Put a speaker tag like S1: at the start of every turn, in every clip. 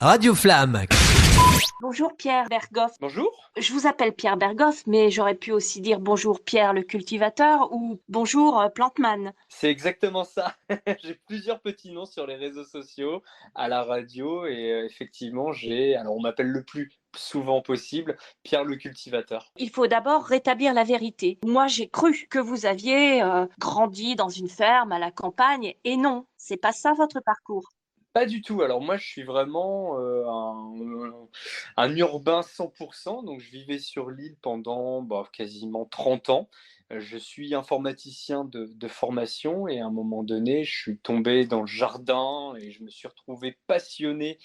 S1: Radio Flamme.
S2: Bonjour Pierre Bergoff.
S3: Bonjour.
S2: Je vous appelle Pierre Bergoff, mais j'aurais pu aussi dire bonjour Pierre le cultivateur ou bonjour Plantman.
S3: C'est exactement ça. J'ai plusieurs petits noms sur les réseaux sociaux, à la radio et effectivement, alors on m'appelle le plus souvent possible Pierre le cultivateur.
S2: Il faut d'abord rétablir la vérité. Moi, j'ai cru que vous aviez grandi dans une ferme à la campagne, et non, c'est pas ça votre parcours.
S3: Pas du tout. Alors moi, je suis vraiment un urbain 100%. Donc je vivais sur l'île pendant quasiment 30 ans. Je suis informaticien de formation et à un moment donné, je suis tombé dans le jardin et je me suis retrouvé passionné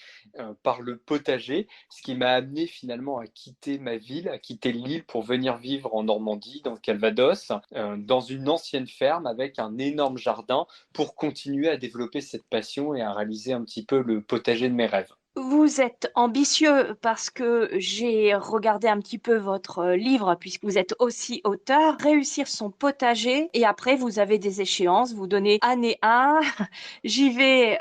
S3: par le potager, ce qui m'a amené finalement à quitter ma ville, à quitter l'île pour venir vivre en Normandie, dans le Calvados, dans une ancienne ferme avec un énorme jardin pour continuer à développer cette passion et à réaliser un petit peu le potager de mes rêves.
S2: Vous êtes ambitieux parce que j'ai regardé un petit peu votre livre puisque vous êtes aussi auteur. Réussir son potager et après vous avez des échéances. Vous donnez année 1, j'y vais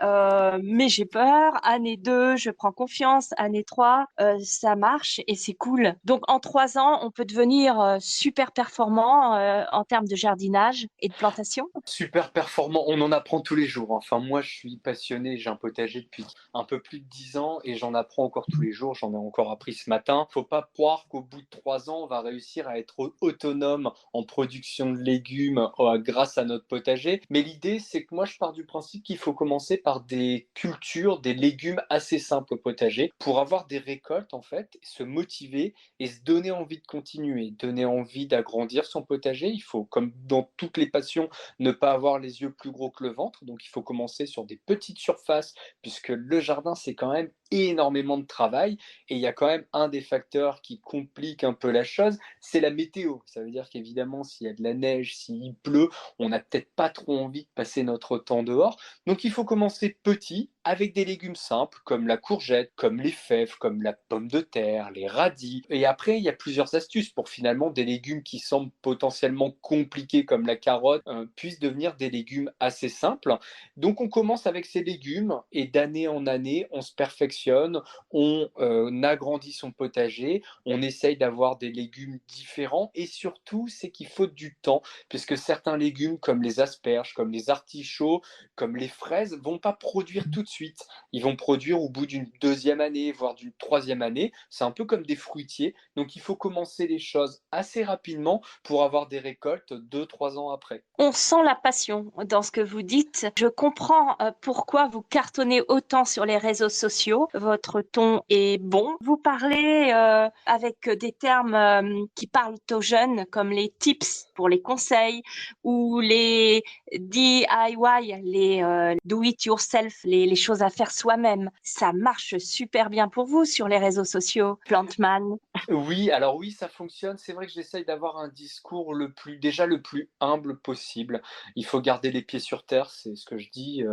S2: mais j'ai peur. Année 2, je prends confiance. Année 3, ça marche et c'est cool. Donc en 3 ans, on peut devenir super performant en termes de jardinage et de plantation.
S3: Super performant, on en apprend tous les jours. Enfin, moi, je suis passionné, j'ai un potager depuis un peu plus de 10 ans et j'en apprends encore tous les jours. J'en ai encore appris ce matin. Faut pas croire qu'au bout de 3 ans, on va réussir à être autonome en production de légumes grâce à notre potager. Mais l'idée, c'est que moi, je pars du principe qu'il faut commencer par des cultures, des légumes assez simples au potager pour avoir des récoltes, en fait, se motiver et se donner envie de continuer, donner envie d'agrandir son potager. Il faut, comme dans toutes les passions, ne pas avoir les yeux plus gros que le ventre. Donc, il faut commencer sur des petites surfaces, puisque le jardin, c'est quand même énormément de travail. Et il y a quand même un des facteurs qui complique un peu la chose, c'est la météo. Ça veut dire qu'évidemment, s'il y a de la neige, s'il pleut, on n'a peut-être pas trop envie de passer notre temps dehors. Donc, il faut commencer petit, avec des légumes simples, comme la courgette, comme les fèves, comme la pomme de terre, les radis. Et après, il y a plusieurs astuces pour finalement des légumes qui semblent potentiellement compliqués, comme la carotte, puissent devenir des légumes assez simples. Donc on commence avec ces légumes et d'année en année, on se perfectionne, on agrandit son potager, on essaye d'avoir des légumes différents et surtout, c'est qu'il faut du temps, puisque certains légumes comme les asperges, comme les artichauts, comme les fraises, vont pas produire tout de suite. Ils vont produire au bout d'une deuxième année, voire d'une troisième année. C'est un peu comme des fruitiers. Donc il faut commencer les choses assez rapidement pour avoir des récoltes 2, 3 ans après.
S2: On sent la passion dans ce que vous dites. Je comprends pourquoi vous cartonnez autant sur les réseaux sociaux. Votre ton est bon. Vous parlez avec des termes qui parlent aux jeunes, comme les tips pour les conseils ou les DIY, les do it yourself, les choses à faire soi-même. Ça marche super bien pour vous sur les réseaux sociaux, Plantman.
S3: Oui, alors oui, ça fonctionne. C'est vrai que j'essaye d'avoir un discours déjà le plus humble possible. Il faut garder les pieds sur terre, c'est ce que je dis.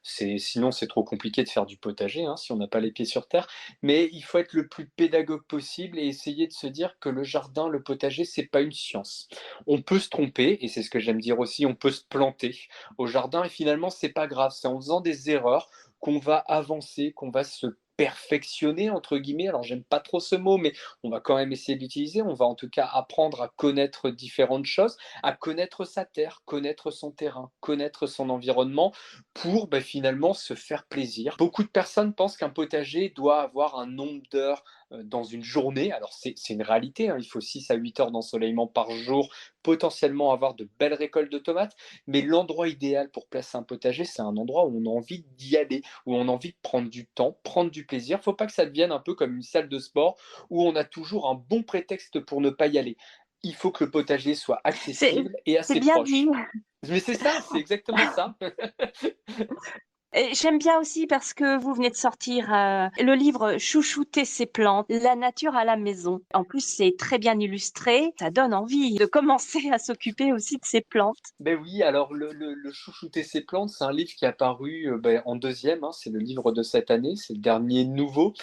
S3: Sinon, c'est trop compliqué de faire du potager, hein, si on n'a pas les pieds sur terre. Mais il faut être le plus pédagogue possible et essayer de se dire que le jardin, le potager, c'est pas une science. On peut se tromper, et c'est ce que j'aime dire aussi, on peut se planter au jardin, et finalement, c'est pas grave. C'est en faisant des erreurs qu'on va avancer, qu'on va se perfectionner entre guillemets. Alors j'aime pas trop ce mot, mais on va quand même essayer de l'utiliser. On va en tout cas apprendre à connaître différentes choses, à connaître sa terre, connaître son terrain, connaître son environnement pour finalement se faire plaisir. Beaucoup de personnes pensent qu'un potager doit avoir un nombre d'heures dans une journée. Alors c'est une réalité, hein. Il faut 6 à 8 heures d'ensoleillement par jour, potentiellement avoir de belles récoltes de tomates. Mais l'endroit idéal pour placer un potager, c'est un endroit où on a envie d'y aller, où on a envie de prendre du temps, prendre du plaisir. Faut pas que ça devienne un peu comme une salle de sport où on a toujours un bon prétexte pour ne pas y aller. Il faut que le potager soit
S2: C'est,
S3: accessible et
S2: c'est
S3: assez
S2: bien dit.
S3: proche. Mais c'est ça, c'est exactement ça.
S2: Et j'aime bien aussi parce que vous venez de sortir le livre Chouchouter ses plantes, la nature à la maison. En plus, c'est très bien illustré. Ça donne envie de commencer à s'occuper aussi de ses plantes.
S3: Ben oui, alors le Chouchouter ses plantes, c'est un livre qui est apparu en deuxième, hein, c'est le livre de cette année, c'est le dernier nouveau.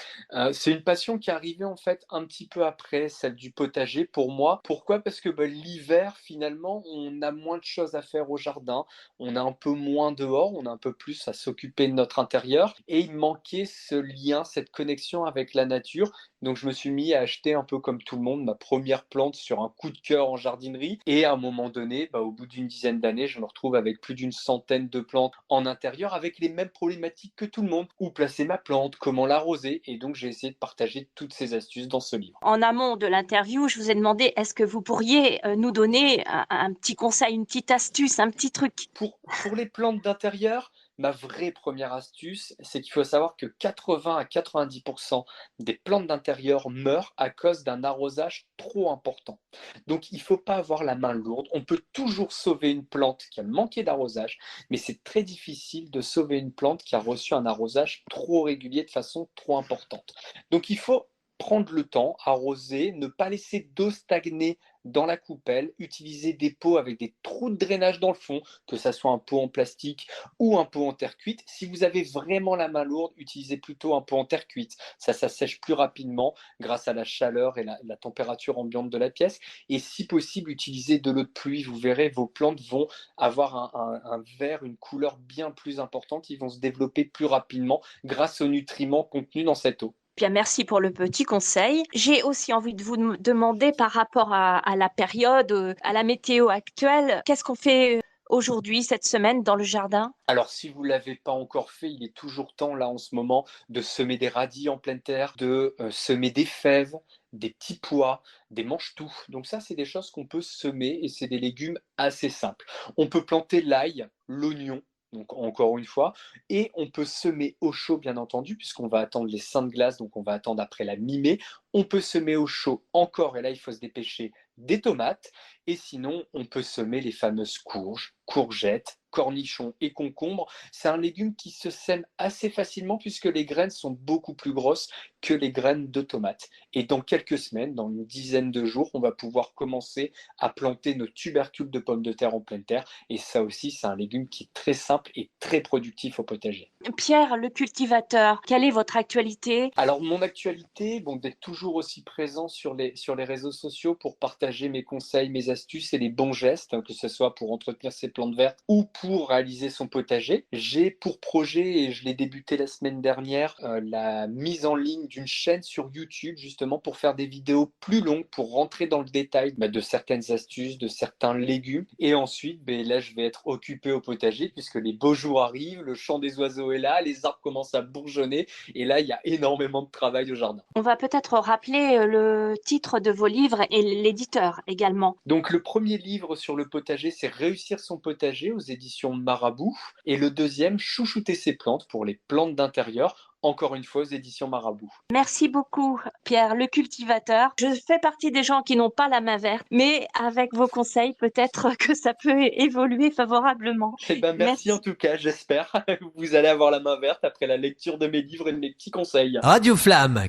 S3: C'est une passion qui est arrivée en fait un petit peu après celle du potager pour moi. Pourquoi? Parce que l'hiver, finalement, on a moins de choses à faire au jardin, on a un peu moins dehors, on a un peu plus à s'occuper s'occuper de notre intérieur et il me manquait ce lien, cette connexion avec la nature. Donc je me suis mis à acheter un peu comme tout le monde ma première plante sur un coup de cœur en jardinerie et à un moment donné, au bout d'une dizaine d'années, je me retrouve avec plus d'une centaine de plantes en intérieur avec les mêmes problématiques que tout le monde. Où placer ma plante, comment l'arroser et donc j'ai essayé de partager toutes ces astuces dans ce livre.
S2: En amont de l'interview, je vous ai demandé, est-ce que vous pourriez nous donner un petit conseil, une petite astuce, un petit truc?
S3: Pour les plantes d'intérieur, ma vraie première astuce, c'est qu'il faut savoir que 80 à 90% des plantes d'intérieur meurent à cause d'un arrosage trop important. Donc il ne faut pas avoir la main lourde. On peut toujours sauver une plante qui a manqué d'arrosage, mais c'est très difficile de sauver une plante qui a reçu un arrosage trop régulier de façon trop importante. Donc il faut prendre le temps, arroser, ne pas laisser d'eau stagner dans la coupelle, utiliser des pots avec des trous de drainage dans le fond, que ça soit un pot en plastique ou un pot en terre cuite. Si vous avez vraiment la main lourde, utilisez plutôt un pot en terre cuite. Ça sèche plus rapidement grâce à la chaleur et la température ambiante de la pièce. Et si possible, utilisez de l'eau de pluie. Vous verrez, vos plantes vont avoir un vert, une couleur bien plus importante. Ils vont se développer plus rapidement grâce aux nutriments contenus dans cette eau.
S2: Bien, merci pour le petit conseil. J'ai aussi envie de vous demander par rapport à la période, à la météo actuelle, qu'est-ce qu'on fait aujourd'hui, cette semaine, dans le jardin?
S3: Alors, si vous ne l'avez pas encore fait, il est toujours temps, là, en ce moment, de semer des radis en pleine terre, de semer des fèves, des petits pois, des mange-tout. Donc ça, c'est des choses qu'on peut semer et c'est des légumes assez simples. On peut planter l'ail, l'oignon, donc encore une fois, et on peut semer au chaud, bien entendu, puisqu'on va attendre les seins de glace, donc on va attendre après la mi-mai. On peut semer au chaud encore, et là, il faut se dépêcher, des tomates. Et sinon, on peut semer les fameuses courges, courgettes, cornichons et concombres. C'est un légume qui se sème assez facilement puisque les graines sont beaucoup plus grosses que les graines de tomates. Et dans quelques semaines, dans une dizaine de jours, on va pouvoir commencer à planter nos tubercules de pommes de terre en pleine terre. Et ça aussi, c'est un légume qui est très simple et très productif au potager.
S2: Pierre, le cultivateur, quelle est votre actualité?
S3: Alors, mon actualité, d'être toujours aussi présent sur les réseaux sociaux pour partager mes conseils, mes astuces et les bons gestes, que ce soit pour entretenir ses plantes vertes ou pour réaliser son potager. J'ai pour projet, et je l'ai débuté la semaine dernière, la mise en ligne d'une chaîne sur YouTube, justement pour faire des vidéos plus longues, pour rentrer dans le détail de certaines astuces, de certains légumes. Et ensuite, là, je vais être occupé au potager puisque les beaux jours arrivent, le chant des oiseaux est là, les arbres commencent à bourgeonner. Et là, il y a énormément de travail au jardin.
S2: On va peut-être rappeler le titre de vos livres et l'éditeur également.
S3: Donc le premier livre sur le potager, c'est Réussir son potager aux éditions Marabout. Et le deuxième, Chouchouter ses plantes pour les plantes d'intérieur, encore une fois aux éditions Marabout.
S2: Merci beaucoup, Pierre, le cultivateur. Je fais partie des gens qui n'ont pas la main verte, mais avec vos conseils, peut-être que ça peut évoluer favorablement.
S3: Merci en tout cas, j'espère. Vous allez avoir la main verte après la lecture de mes livres et de mes petits conseils.
S1: Radio Flamme